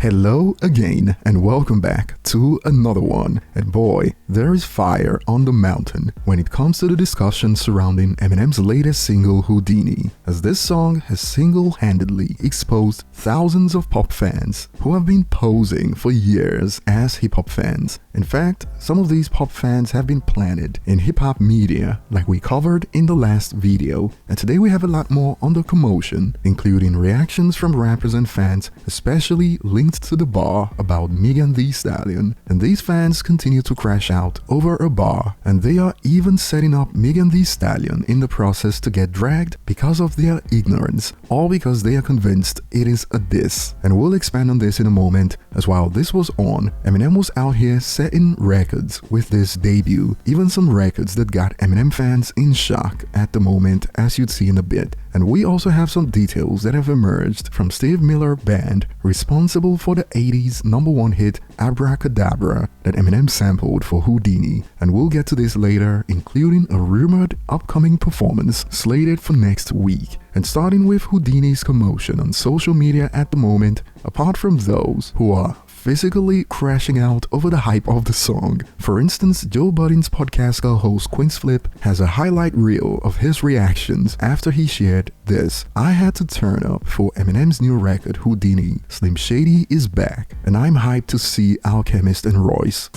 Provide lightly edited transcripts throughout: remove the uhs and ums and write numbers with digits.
Hello again and welcome back to another one. And boy, there is fire on the mountain when it comes to the discussion surrounding Eminem's latest single Houdini, as this song has single-handedly exposed thousands of pop fans who have been posing for years as hip-hop fans. In fact, some of these pop fans have been planted in hip-hop media like we covered in the last video, and today we have a lot more on the commotion, including reactions from rappers and fans, especially linked to the bar about Megan Thee Stallion. And these fans continue to crash out over a bar, and they are even setting up Megan Thee Stallion in the process to get dragged because of their ignorance, all because they are convinced it is a diss. And we'll expand on this in a moment, as while this was on, Eminem was out here setting records with this debut, even some records that got Eminem fans in shock at the moment, as you'd see in a bit. And we also have some details that have emerged from Steve Miller Band, responsible for the 80s #1 hit Abracadabra that Eminem sampled for Houdini, and we'll get to this later, including a rumored upcoming performance slated for next week. And starting with Houdini's commotion on social media at the moment, apart from those who are physically crashing out over the hype of the song. For instance, Joe Budden's podcast co-host Quince Flip has a highlight reel of his reactions after he shared this. "I had to turn up for Eminem's new record Houdini. Slim Shady is back, and I'm hyped to see Alchemist and Royce."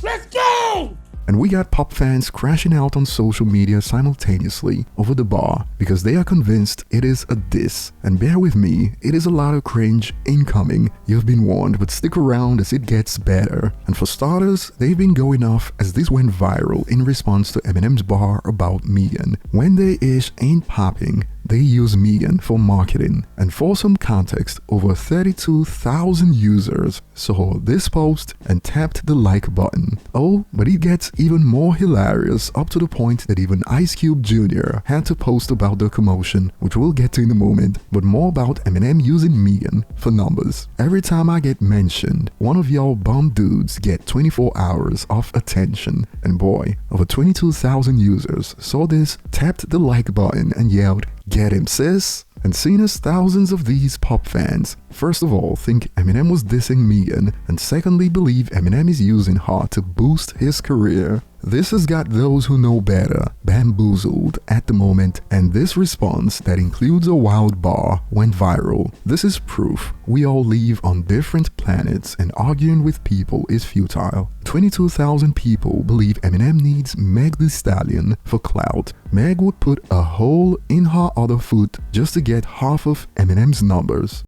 Let's go! And we got pop fans crashing out on social media simultaneously over the bar because they are convinced it is a diss. And bear with me, it is a lot of cringe incoming. You've been warned, but stick around as it gets better. And for starters, they've been going off as this went viral in response to Eminem's bar about Megan. When their ish ain't popping, they use Megan for marketing. And for some context, over 32,000 users saw this post and tapped the like button. Oh, but it gets even more hilarious, up to the point that even Ice Cube Jr. had to post about the commotion, which we'll get to in a moment, but more about Eminem using Megan for numbers. "Every time I get mentioned, one of y'all bum dudes get 24 hours of attention." And boy, over 22,000 users saw this, tapped the like button and yelled, "Get him, sis!" And seen as thousands of these pop fans, first of all, think Eminem was dissing Megan, and secondly, believe Eminem is using her to boost his career. This has got those who know better bamboozled at the moment, and this response that includes a wild bar went viral. This is proof we all live on different planets and arguing with people is futile. 22,000 people believe Eminem needs Meg Thee Stallion for clout. Meg would put a hole in her other foot just to get half of Eminem's numbers.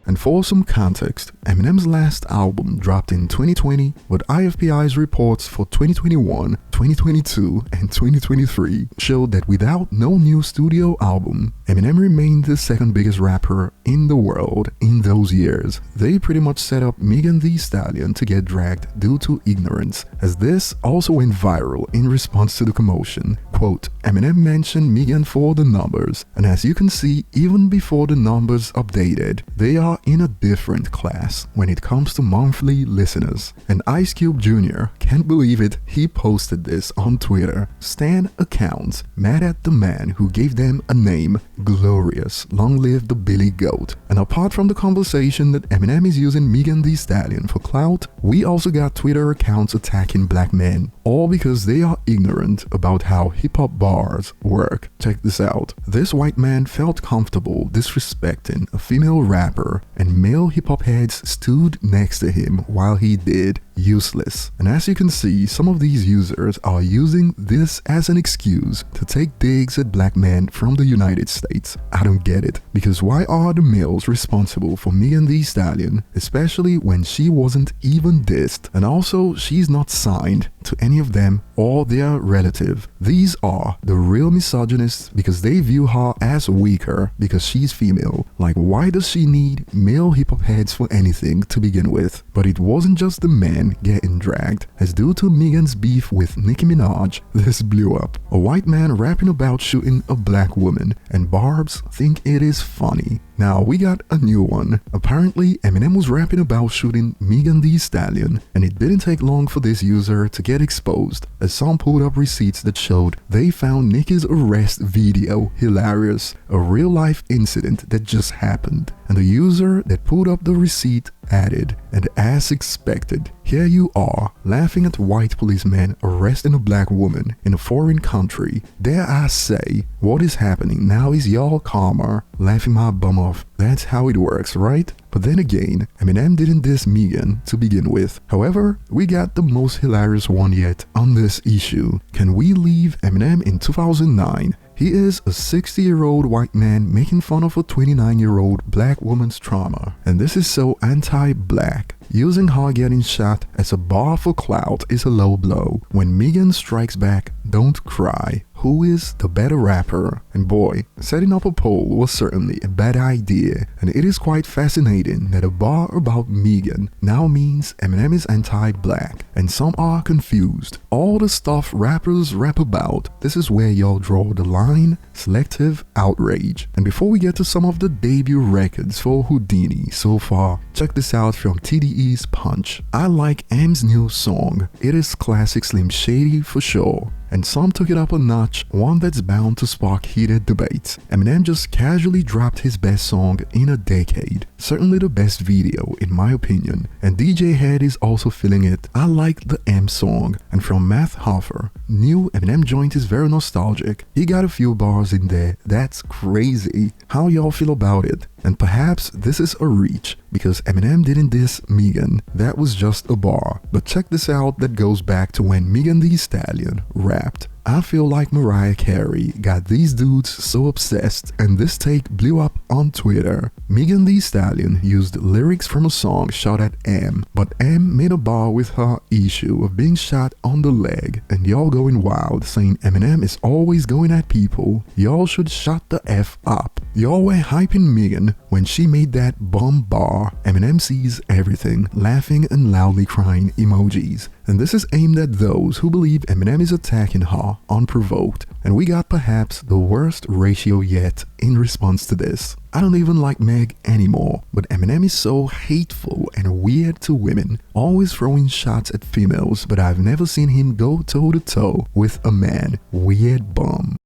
And for some context, Eminem's last album dropped in 2020, but IFPI's reports for 2021, 2022, and 2023 showed that without no new studio album, Eminem remained the second biggest rapper in the world in those years. They pretty much set up Megan Thee Stallion to get dragged due to ignorance, as this also went viral in response to the commotion. Quote, "Eminem mentioned Megan for the numbers, and as you can see, even before the numbers updated, they are in a different class when it comes to monthly listeners." And Ice Cube Jr. can't believe it, he posted this on Twitter. Stan accounts mad at the man who gave them a name, glorious, long live the Billy Goat. And apart from the conversation that Eminem is using Megan Thee Stallion for clout, we also got Twitter accounts attacking black men, all because they are ignorant about how hip-hop bars work. Check this out. This white man felt comfortable disrespecting a female rapper, and male hip-hop heads stood next to him while he did. Useless. And as you can see, some of these users are using this as an excuse to take digs at black men from the United States. I don't get it, because why are the males responsible for Megan Thee Stallion, especially when she wasn't even dissed, and also she's not signed to any of them or their relative. These are the real misogynists because they view her as weaker because she's female. Like, why does she need male hip-hop heads for anything to begin with? But it wasn't just the men getting dragged, as due to Megan's beef with Nicki Minaj, this blew up. A white man rapping about shooting a black woman, and Barbs think it is funny. Now we got a new one. Apparently Eminem was rapping about shooting Megan Thee Stallion, and it didn't take long for this user to get exposed, as some pulled up receipts that showed they found Nicki's arrest video hilarious, a real life incident that just happened. And the user that pulled up the receipt added, and as expected, here you are, laughing at white policemen arresting a black woman in a foreign country. Dare I say, what is happening now is y'all calmer, laughing my bum off. That's how it works, right? But then again, Eminem didn't diss Megan to begin with. However, we got the most hilarious one yet on this issue. Can we leave Eminem in 2009? He is a 60-year-old white man making fun of a 29-year-old black woman's trauma. And this is so anti-black. Using her getting shot as a bar for clout is a low blow. When Megan strikes back, don't cry. Who is the better rapper? And boy, setting up a poll was certainly a bad idea, and it is quite fascinating that a bar about Megan now means Eminem is anti-black, and some are confused. All the stuff rappers rap about, this is where y'all draw the line: selective outrage. And before we get to some of the debut records for Houdini so far, check this out from TDE's Punch. I like M's new song. It is classic Slim Shady for sure, and some took it up a notch, one that's bound to spark heated debates. Eminem just casually dropped his best song in a decade, certainly the best video in my opinion, and DJ Head is also feeling it. I like the M song. And from Math Hoffer, new Eminem joint is very nostalgic. He got a few bars in there, that's crazy. How y'all feel about it? And perhaps this is a reach, because Eminem didn't diss Megan, that was just a bar. But check this out, that goes back to when Megan Thee Stallion rapped. I feel like Mariah Carey got these dudes so obsessed, and this take blew up on Twitter. Megan Thee Stallion used lyrics from a song shot at M, but M made a bar with her issue of being shot on the leg, and y'all going wild saying Eminem is always going at people. Y'all should shut the F up. Y'all were hyping Megan when she made that bum bar. Eminem sees everything, laughing and loudly crying emojis. And this is aimed at those who believe Eminem is attacking her unprovoked. And we got perhaps the worst ratio yet in response to this. I don't even like Meg anymore, but Eminem is so hateful and weird to women, always throwing shots at females, but I've never seen him go toe to toe with a man. Weird bum.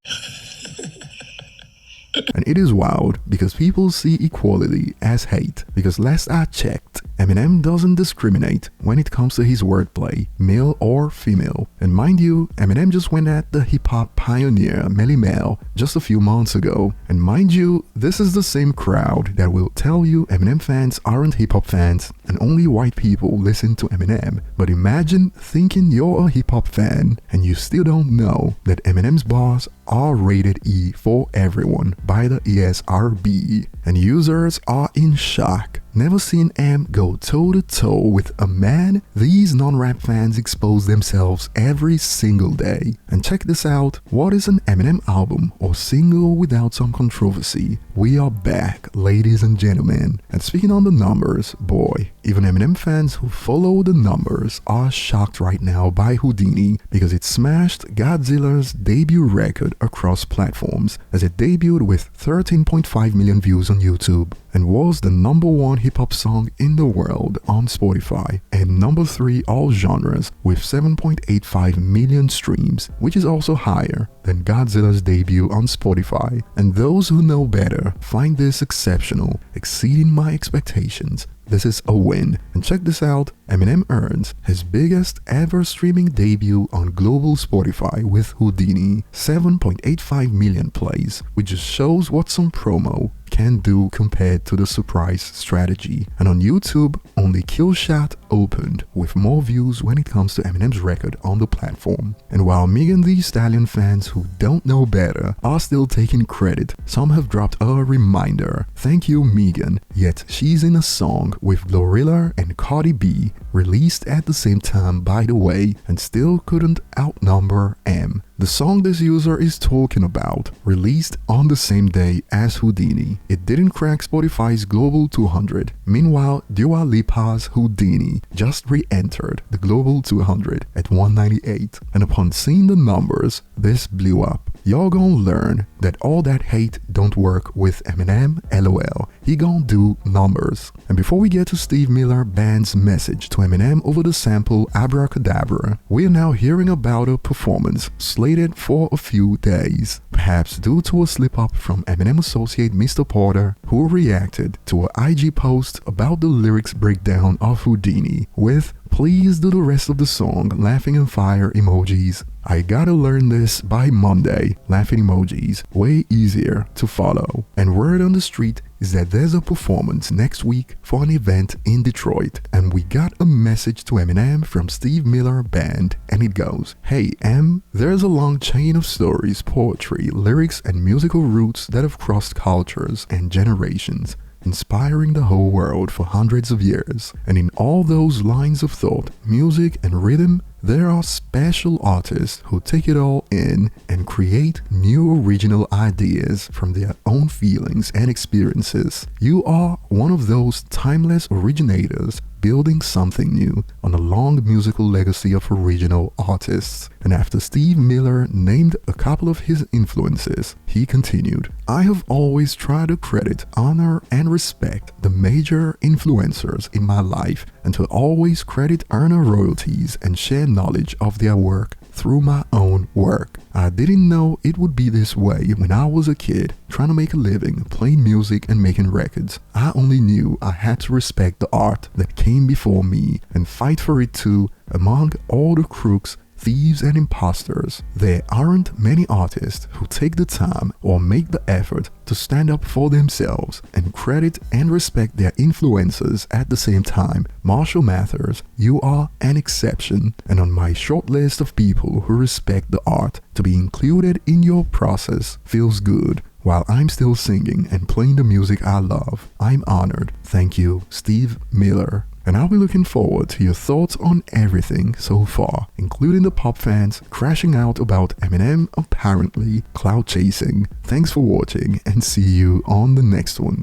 And it is wild because people see equality as hate, because last I checked, Eminem doesn't discriminate when it comes to his wordplay, male or female. And mind you, Eminem just went at the hip-hop pioneer Melly Mel just a few months ago. And mind you, this is the same crowd that will tell you Eminem fans aren't hip-hop fans and only white people listen to Eminem. But imagine thinking you're a hip-hop fan and you still don't know that Eminem's bars are rated E for everyone by the ESRB, and users are in shock. Never seen M go toe-to-toe with a man? These non-rap fans expose themselves every single day. And check this out, what is an Eminem album or single without some controversy? We are back, ladies and gentlemen. And speaking on the numbers, boy, even Eminem fans who follow the numbers are shocked right now by Houdini, because it smashed Godzilla's debut record across platforms, as it debuted with 13.5 million views on YouTube and was the #1 hip-hop song in the world on Spotify, and #3 all genres with 7.85 million streams, which is also higher than Godzilla's debut on Spotify. And those who know better find this exceptional, exceeding my expectations. This is a win. And check this out, Eminem earns his biggest ever streaming debut on global Spotify with Houdini, 7.85 million plays, which just shows what some promo can do compared to the surprise strategy. And on YouTube, only Killshot opened with more views when it comes to Eminem's record on the platform. And while Megan Thee Stallion fans who don't know better are still taking credit, some have dropped a reminder. Thank you, Megan. Yet she's in a song with Glorilla and Cardi B, released at the same time by the way, and still couldn't outnumber M. The song this user is talking about, released on the same day as Houdini. It didn't crack Spotify's Global 200. Meanwhile, Dua Lipa's Houdini just re-entered the Global 200 at 198. And upon seeing the numbers, this blew up. Y'all gon' learn that all that hate don't work with Eminem, lol. He gon' do numbers. And before we get to Steve Miller Band's message to Eminem over the sample Abracadabra, we are now hearing about a performance slated for a few days, perhaps due to a slip-up from Eminem associate Mr. Porter, who reacted to an IG post about the lyrics breakdown of Houdini with "Please do the rest of the song, laughing and fire emojis. I gotta learn this by Monday, laughing emojis, way easier to follow." And word on the street is that there's a performance next week for an event in Detroit, and we got a message to Eminem from Steve Miller Band, and it goes, "Hey M, there's a long chain of stories, poetry, lyrics, and musical roots that have crossed cultures and generations, inspiring the whole world for hundreds of years. And in all those lines of thought, music and rhythm, there are special artists who take it all in and create new original ideas from their own feelings and experiences. You are one of those timeless originators building something new on a long musical legacy of original artists." And after Steve Miller named a couple of his influences, he continued, "I have always tried to credit, honor, and respect the major influencers in my life, and to always credit, earn royalties, and share knowledge of their work through my own work. I didn't know it would be this way when I was a kid, trying to make a living, playing music and making records. I only knew I had to respect the art that came before me and fight for it too, among all the crooks, thieves, and imposters. There aren't many artists who take the time or make the effort to stand up for themselves and credit and respect their influences at the same time. Marshall Mathers, you are an exception, and on my short list of people who respect the art, to be included in your process feels good. While I'm still singing and playing the music I love, I'm honored. Thank you, Steve Miller." And I'll be looking forward to your thoughts on everything so far, including the pop fans crashing out about Eminem apparently clout chasing. Thanks for watching, and see you on the next one.